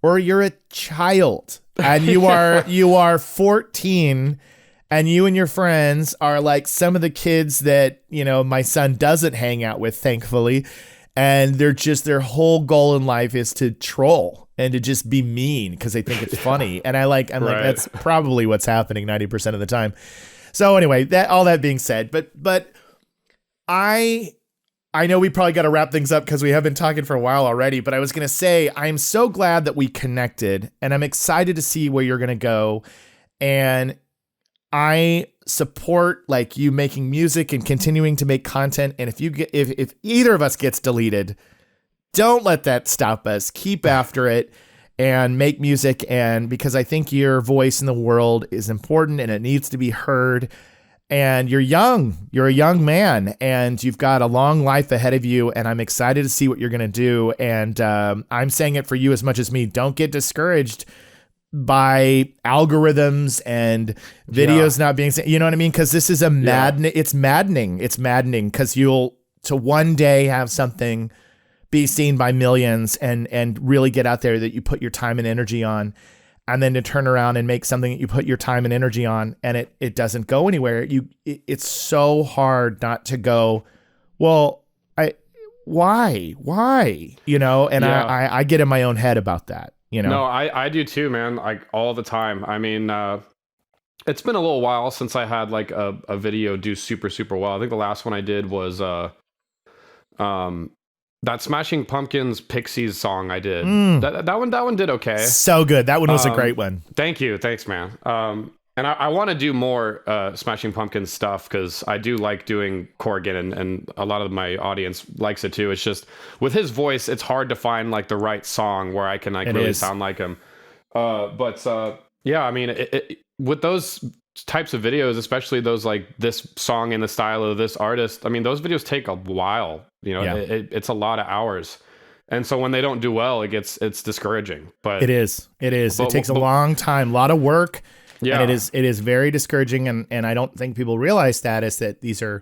or you're a child, and you are 14, and you and your friends are like some of the kids that, my son doesn't hang out with, thankfully. And their whole goal in life is to troll and to just be mean because they think it's funny. And I'm like, that's probably what's happening 90% of the time. So anyway, all that being said, but I know we probably got to wrap things up because we have been talking for a while already, but I was going to say, I'm so glad that we connected, and I'm excited to see where you're going to go. And I support you making music and continuing to make content. And if either of us gets deleted, don't let that stop us. Keep after it and make music. And because I think your voice in the world is important and it needs to be heard. And you're a young man, and you've got a long life ahead of you. And I'm excited to see what you're going to do. And I'm saying it for you as much as me. Don't get discouraged by algorithms and videos not being, you know what I mean? Because this is it's maddening. It's maddening because you'll to one day have something be seen by millions and really get out there that you put your time and energy on. And then to turn around and make something that you put your time and energy on, and it doesn't go anywhere. It's so hard not to go, well, why? And I get in my own head about that. No, I do too, man. Like all the time. I mean, it's been a little while since I had a video do super, super well. I think the last one I did was that Smashing Pumpkins Pixies song I did. That one did okay. So good. That one was a great one. Thank you. Thanks, man. And I want to do more Smashing Pumpkins stuff because I do like doing Corrigan, and a lot of my audience likes it too. It's just with his voice, it's hard to find the right song where I can really sound like him. Yeah, I mean, with those types of videos, especially those this song in the style of this artist, I mean, those videos take a while. It's a lot of hours. And so when they don't do well, it's discouraging. But it is. It takes a long time, a lot of work. Yeah. And it is very discouraging. And I don't think people realize that these are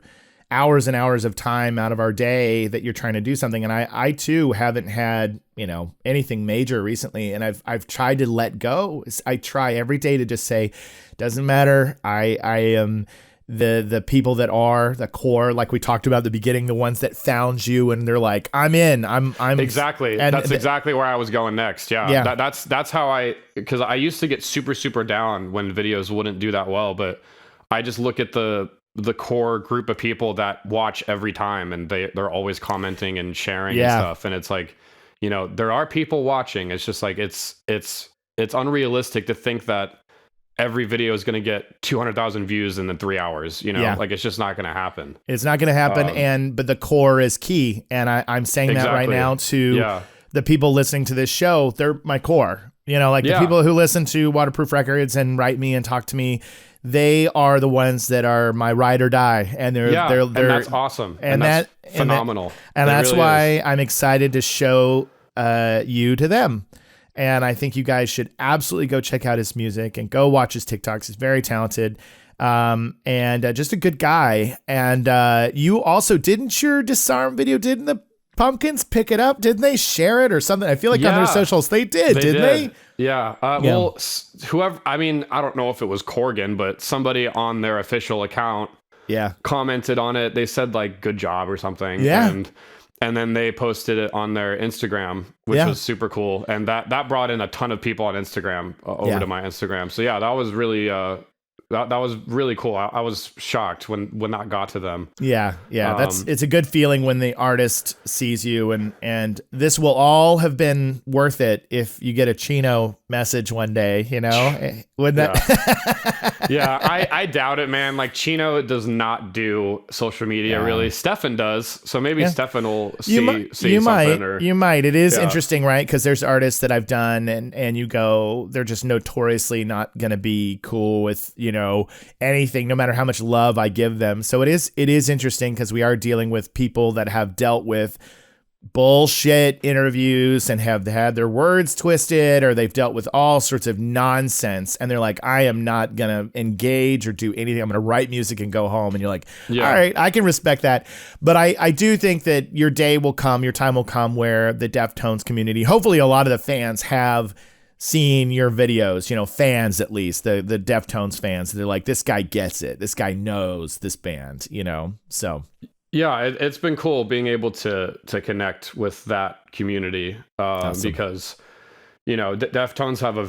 hours and hours of time out of our day that you're trying to do something. And I too haven't had, anything major recently. And I've tried to let go. I try every day to just say, doesn't matter. I am the people that are the core, like we talked about at the beginning, the ones that found you and they're like, I'm in, I'm exactly. And that's exactly where I was going next. Yeah. That's how because I used to get super, super down when videos wouldn't do that well, but I just look at the core group of people that watch every time, and they're always commenting and sharing and stuff. And it's there are people watching. It's just it's unrealistic to think that every video is going to get 200,000 views in the 3 hours, it's just not going to happen. It's not going to happen. But the core is key. And I'm saying that right now to the people listening to this show. They're my core, the people who listen to Waterproof Records and write me and talk to me. They are the ones that are my ride or die. And they're and that's awesome. And that's phenomenal. And that's really why I'm excited to show you to them. And I think you guys should absolutely go check out his music and go watch his TikToks. He's very talented and just a good guy. And you also, didn't your Disarm video, didn't Pumpkins pick it up? Didn't they share it or something? I feel like on their socials they did, didn't they? Yeah. Well, whoever, I mean, I don't know if it was Corgan, but somebody on their official account commented on it. They said like, good job or something. Yeah. And then they posted it on their Instagram, which was super cool. And that brought in a ton of people on Instagram over to my Instagram. So yeah, that was really, that was really cool. I was shocked when that got to them. Yeah. It's a good feeling when the artist sees you, and this will all have been worth it if you get a Chino message one day, you know? Wouldn't that? Yeah, I doubt it, man. Like Chino does not do social media really. Stefan does, so maybe Stefan will see you something. You might. It is interesting, right? Because there's artists that I've done, and you go, they're just notoriously not going to be cool with, you know, anything, no matter how much love I give them. So it is interesting because we are dealing with people that have dealt with bullshit interviews and have had their words twisted, or they've dealt with all sorts of nonsense, and they're like, I am not gonna engage or do anything. I'm gonna write music and go home. And you're like, all right, I can respect that. But I do think that your day will come, your time will come where the Deftones community, hopefully a lot of the fans have seen your videos, you know, fans, at least the Deftones fans. They're like, this guy gets it. This guy knows this band, you know? So yeah, it's been cool being able to connect with that community because, you know, Deftones have a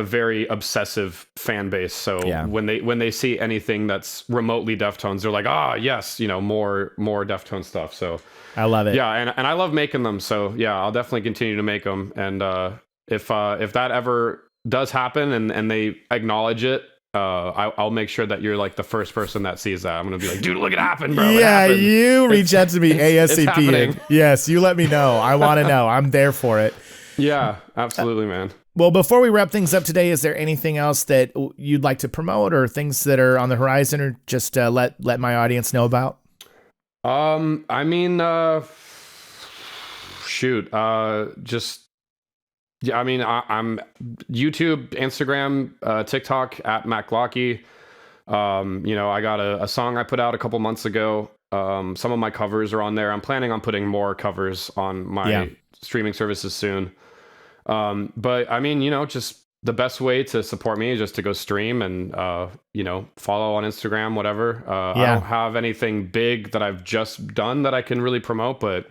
very obsessive fan base. So when they see anything that's remotely Deftones, they're like, yes, you know, more Deftones stuff. So I love it. Yeah, and I love making them. So yeah, I'll definitely continue to make them. And if that ever does happen and they acknowledge it, I'll make sure that you're like the first person that sees that. I'm gonna be like, dude, look, it happened, bro. Yeah, you reach out to me ASAP. Yes, you let me know. I want to know. I'm there for it. Yeah, absolutely, man. Well, before we wrap things up today, is there anything else that you'd like to promote, or things that are on the horizon, or just let my audience know about? I mean, I'm YouTube, Instagram, TikTok at Matt Glocky. You know, I got a song I put out a couple months ago. Some of my covers are on there. I'm planning on putting more covers on my streaming services soon. But I mean, you know, just the best way to support me is just to go stream and, you know, follow on Instagram, whatever. I don't have anything big that I've just done that I can really promote, but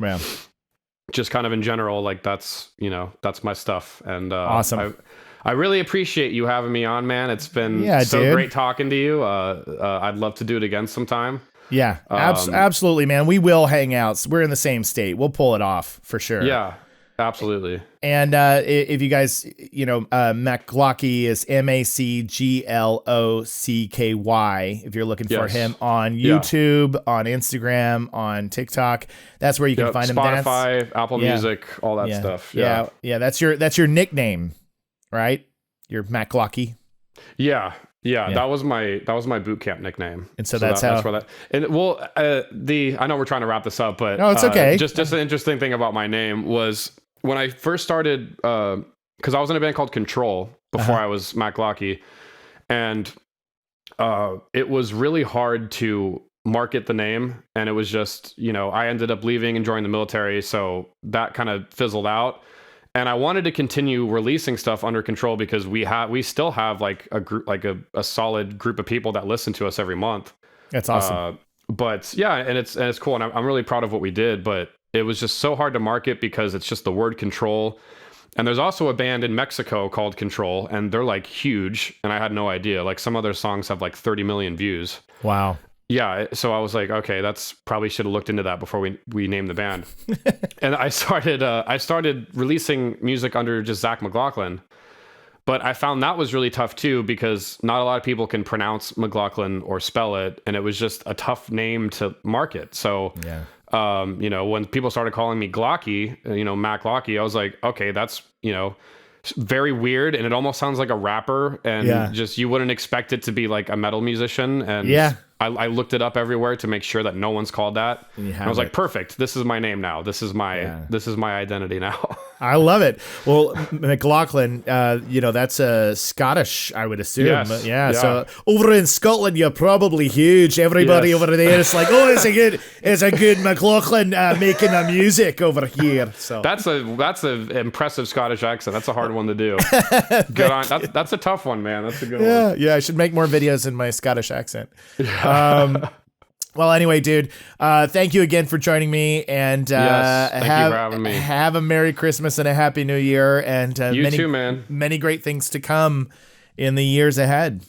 just kind of in general, like that's my stuff. And awesome. I really appreciate you having me on, man. It's been great talking to you. I'd love to do it again sometime. Yeah, absolutely, man. We will hang out. We're in the same state. We'll pull it off for sure. Yeah, absolutely. And if you guys, you know, Matt Glocky is MacGlocky. If you're looking for him on YouTube, on Instagram, on TikTok, that's where you can find him. Spotify, Apple Music, all that stuff. Yeah. That's your nickname, right? Your Matt Glocky. Yeah. That was my boot camp nickname. And so that's where that. And well, I know we're trying to wrap this up, but no, it's okay. Just an interesting thing about my name was when I first started, because I was in a band called Control before I was Matt Glocky, and it was really hard to market the name, and it was just, you know, I ended up leaving and joining the military, so that kind of fizzled out. And I wanted to continue releasing stuff under Control because we still have like a group, like a solid group of people that listen to us every month. That's awesome. But yeah, and it's cool, and I'm really proud of what we did. But it was just so hard to market because it's just the word Control. And there's also a band in Mexico called Control, and they're like huge. And I had no idea. Like some of their songs have like 30 million views. Wow. Yeah, so I was like, okay, that's probably should have looked into that before we named the band. And I started releasing music under just Zach McLaughlin, but I found that was really tough too because not a lot of people can pronounce McLaughlin or spell it, and it was just a tough name to market. So, you know, when people started calling me Glocky, you know, Matt Glocky, I was like, okay, that's, you know, very weird, and it almost sounds like a rapper, and just you wouldn't expect it to be like a metal musician. And I looked it up everywhere to make sure that no one's called that. And I was like, perfect. This is my name now. This is my identity now. I love it. Well, McLaughlin, that's a Scottish, I would assume. Yes. Yeah. So over in Scotland, you're probably huge. Everybody over there is like, oh, it's a good McLaughlin making the music over here. So That's an impressive Scottish accent. That's a hard one to do. Good on. That's a tough one, man. That's a good one. Yeah, I should make more videos in my Scottish accent. Well, anyway, dude, thank you again for joining me, and Yes, thank you for having me. Have a Merry Christmas and a Happy New Year, and You too, man. many great things to come in the years ahead.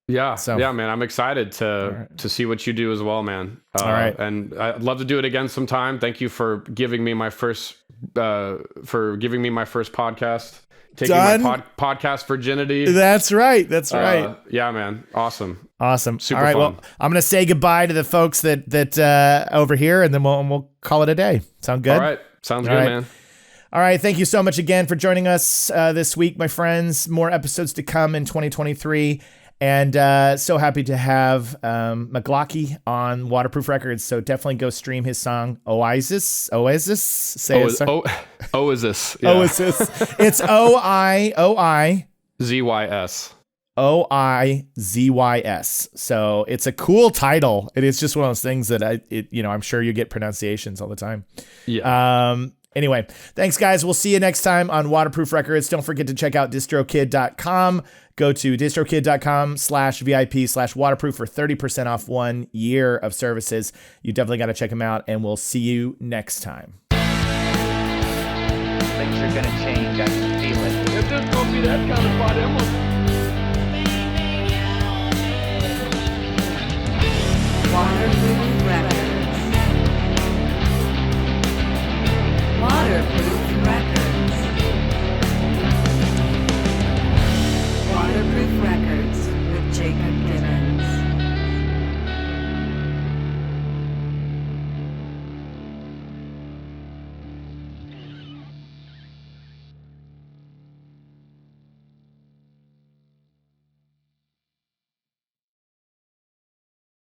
Yeah, So- yeah, man. I'm excited to see what you do as well, man. All right. And I'd love to do it again sometime. Thank you for giving me my first podcast. Taking Done. my podcast virginity. That's right. Yeah, man. Awesome. Awesome. Super All right. fun. Well, I'm gonna say goodbye to the folks that over here, and then we'll call it a day. Sound good? All right. Sounds All good, right. man. All right. Thank you so much again for joining us this week, my friends. More episodes to come in 2023. And so happy to have Glocky on Waterproof Records. So definitely go stream his song Oasis. Say it. Sorry. Oasis. Yeah. Oasis. It's OIZYS. OIZYS. So it's a cool title. It is just one of those things that I'm sure you get pronunciations all the time. Yeah. Anyway, thanks guys. We'll see you next time on Waterproof Records. Don't forget to check out distrokid.com. Go to distrokid.com/VIP/waterproof for 30% off 1 year of services. You definitely got to check them out, and we'll see you next time. Things are gonna change. I can feel it. If this gonna be that kind of party, I'm gonna Waterproof Records.